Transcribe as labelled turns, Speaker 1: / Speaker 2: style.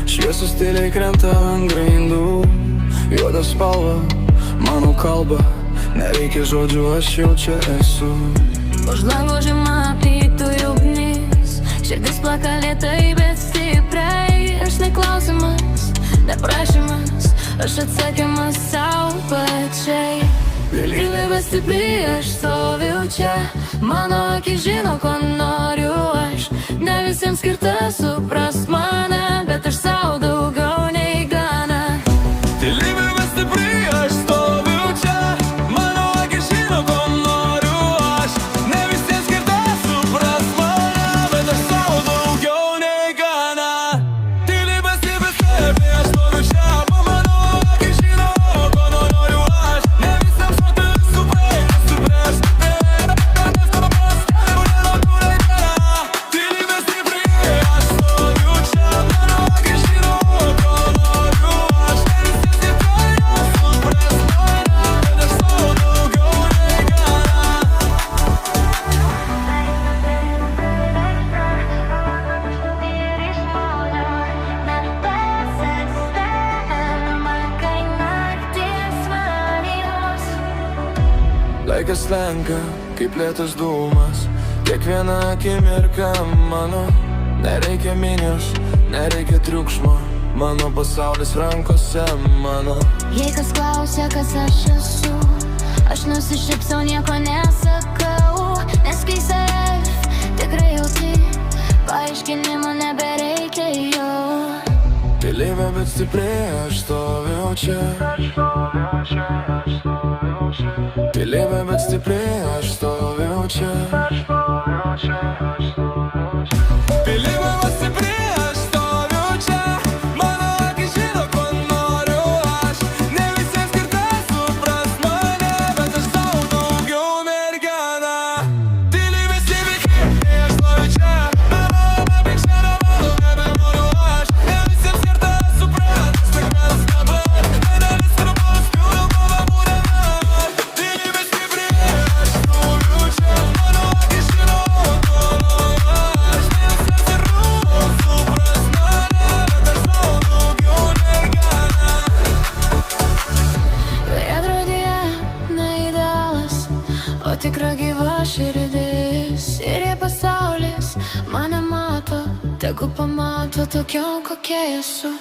Speaker 1: Šviesus tyliai krenta ant grindų, juoda spalva, mano kalba, nereikia žodžių, aš jau čia esu.
Speaker 2: Už lango žema plytųjų ugnis, širdis plaka lėtai, bet stipriai. Aš ne klausimas, ne prašymas, aš atsakymas savo pačiai. Vilybė stipri, aš stoviu čia, mano akis žino, ko noriu aš. Ne visiems skirta suprast mane, bet aš savo daugiau nei gana.
Speaker 1: Vilybė stipri, aš stoviu čia, mano akis žino, ko noriu aš. Ne visiems skirta suprast mane, bet aš savo daugiau nei gana. Vilybė stipri, aš stoviu čia, mano akis žino, ko noriu aš. Ne visiems laikas slenka, kaip lėtas dūmas, kiekviena akimirka mano. Nereikia minios, nereikia triukšmo, mano pasaulis rankose mano.
Speaker 2: Jei kas klausia, kas aš esu, aš nusišypsau, nieko nesakau. Nes kai save tikrai jauti, paaiškinimo nebereikia jau.
Speaker 1: Vilybė, bet stipri, aš stoviu čia. Vilybė, bet stipri, aš stoviu čia. Vilybė, bet stipri, aš stoviu čia, mano akis žino, ko noriu aš. Ne visiems skirta suprast mane, bet aš savo daugiau mergina. Vilybė stipri, aš stoviu čia, mano akis žino, ko noriu aš. Ne visiems skirta suprast, tik mes dabar. Vienelis krūmus, pilna kova būna dabar. Vilybė stipri, aš stoviu čia, mano akis žino, ko noriu aš. Ne visiems skirta suprast mane, bet aš savo daugiau mergina.
Speaker 2: Veidrodyje ne idealas, o tikra gyva širdis. Ir jei pasaulis mane mato, tegu pamato tokia, kokia esu.